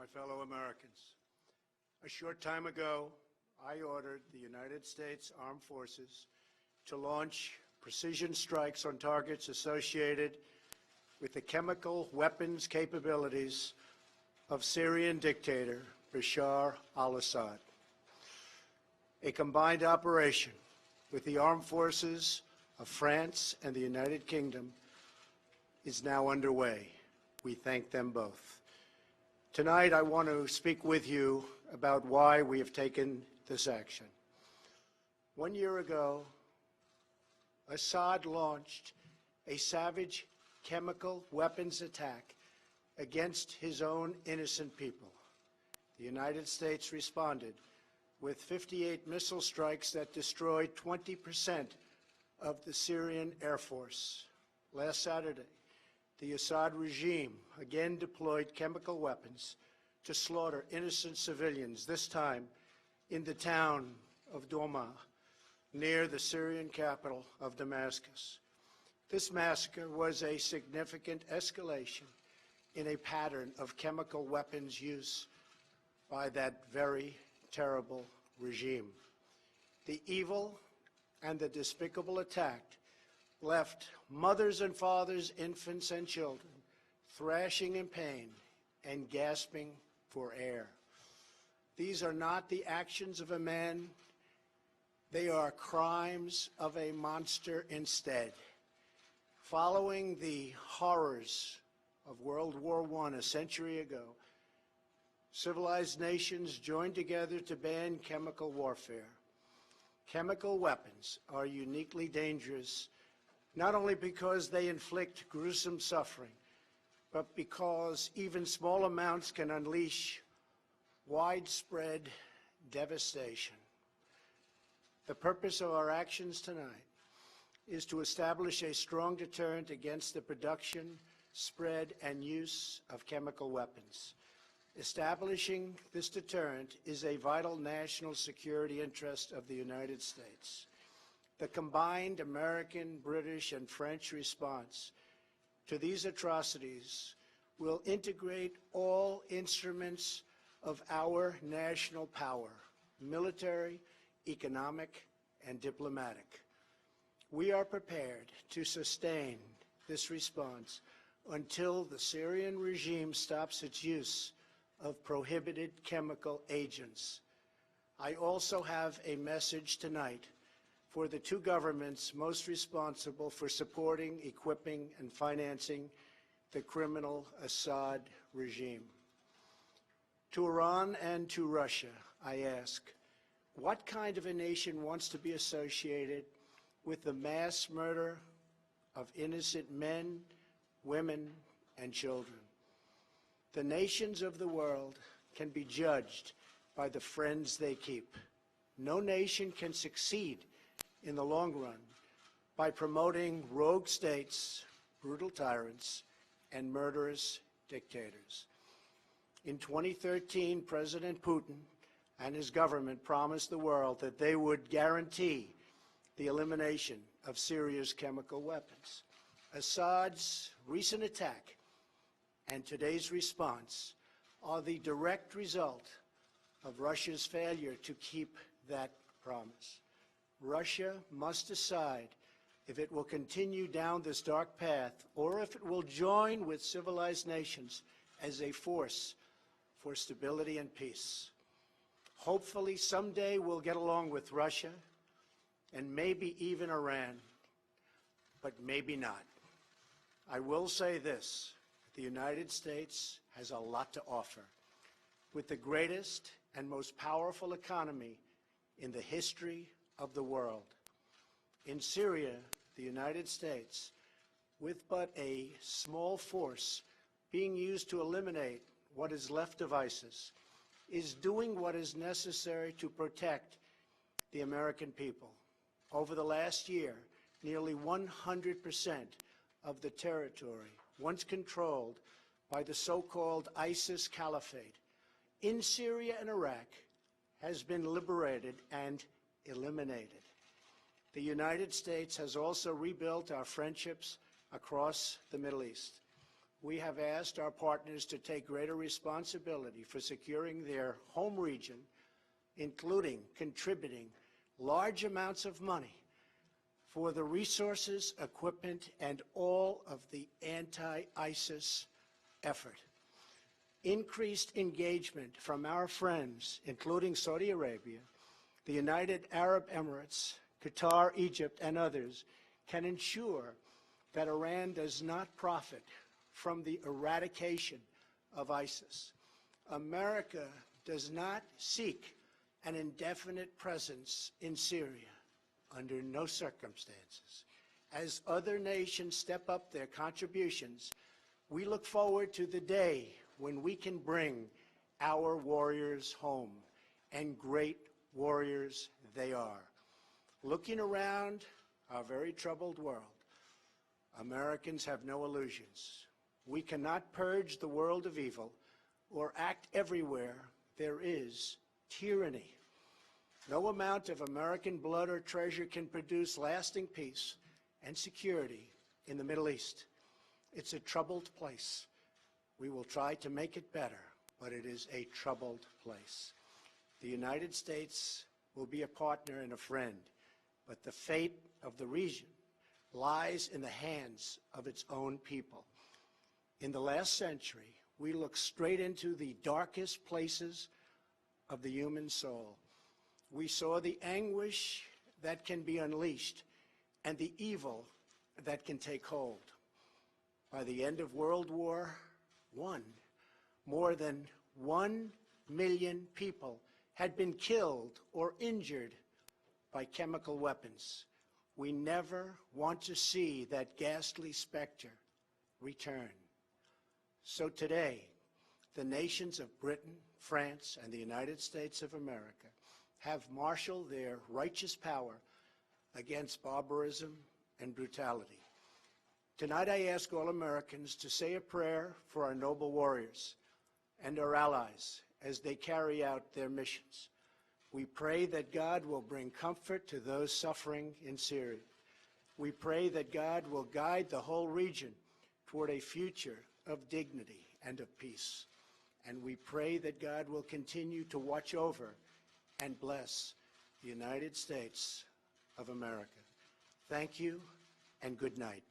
my fellow Americans. A short time ago, I ordered the United States Armed Forces to launch precision strikes on targets associated with the chemical weapons capabilities of Syrian dictator Bashar al-Assad. A combined operation with the armed forces of France and the United Kingdom is now underway. We thank them both. Tonight, I want to speak with you about why we have taken this action. 1 year ago, Assad launched a savage chemical weapons attack against his own innocent people. The United States responded with 58 missile strikes that destroyed 20% of the Syrian Air Force. Last Saturday, the Assad regime again deployed chemical weapons to slaughter innocent civilians, this time in the town of Douma, near the Syrian capital of Damascus. This massacre was a significant escalation in a pattern of chemical weapons use by that very terrible regime. The evil and the despicable attack left mothers and fathers, infants and children thrashing in pain and gasping for air. These are not the actions of a man. They are crimes of a monster instead. Following the horrors of World War I a century ago, civilized nations joined together to ban chemical warfare. Chemical weapons are uniquely dangerous, not only because they inflict gruesome suffering, but because even small amounts can unleash widespread devastation. The purpose of our actions tonight is to establish a strong deterrent against the production, spread, and use of chemical weapons. Establishing this deterrent is a vital national security interest of the United States. The combined American, British, and French response to these atrocities will integrate all instruments of our national power, military, economic, and diplomatic. We are prepared to sustain this response until the Syrian regime stops its use of prohibited chemical agents. I also have a message tonight for the two governments most responsible for supporting, equipping, and financing the criminal Assad regime. To Iran and to Russia, I ask, what kind of a nation wants to be associated with the mass murder of innocent men, women, and children? The nations of the world can be judged by the friends they keep. No nation can succeed in the long run by promoting rogue states, brutal tyrants, and murderous dictators. In 2013, President Putin and his government promised the world that they would guarantee the elimination of Syria's chemical weapons. Assad's recent attack and today's response are the direct result of Russia's failure to keep that promise. Russia must decide if it will continue down this dark path or if it will join with civilized nations as a force for stability and peace. Hopefully, someday we'll get along with Russia and maybe even Iran, but maybe not. I will say this, the United States has a lot to offer. With the greatest and most powerful economy in the history of the world. In Syria, the United States, with but a small force being used to eliminate what is left of ISIS, is doing what is necessary to protect the American people. Over the last year, nearly 100% of the territory once controlled by the so-called ISIS Caliphate in Syria and Iraq has been liberated and eliminated. The United States has also rebuilt our friendships across the Middle East. we have asked our partners to take greater responsibility for securing their home region, including contributing large amounts of money for the resources, equipment, and all of the anti-ISIS effort. Increased engagement from our friends, including Saudi Arabia, the United Arab Emirates, Qatar, Egypt, and others, can ensure that Iran does not profit from the eradication of ISIS. America does not seek an indefinite presence in Syria under no circumstances. As other nations step up their contributions, we look forward to the day when we can bring our warriors home, and great warriors they are. Looking around our very troubled world, Americans have no illusions. We cannot purge the world of evil or act everywhere there is tyranny. No amount of American blood or treasure can produce lasting peace and security in the Middle East. It's a troubled place. We will try to make it better, but it is a troubled place. The United States will be a partner and a friend, but the fate of the region lies in the hands of its own people. In the last century, we looked straight into the darkest places of the human soul. We saw the anguish that can be unleashed and the evil that can take hold. By the end of World War I, more than 1 million people had been killed or injured by chemical weapons. We never want to see that ghastly specter return. So today, the nations of Britain, France, and the United States of America have marshaled their righteous power against barbarism and brutality. Tonight I ask all Americans to say a prayer for our noble warriors and our allies as they carry out their missions. We pray that God will bring comfort to those suffering in Syria. We pray that God will guide the whole region toward a future of dignity and of peace. And we pray that God will continue to watch over and bless the United States of America. Thank you and good night.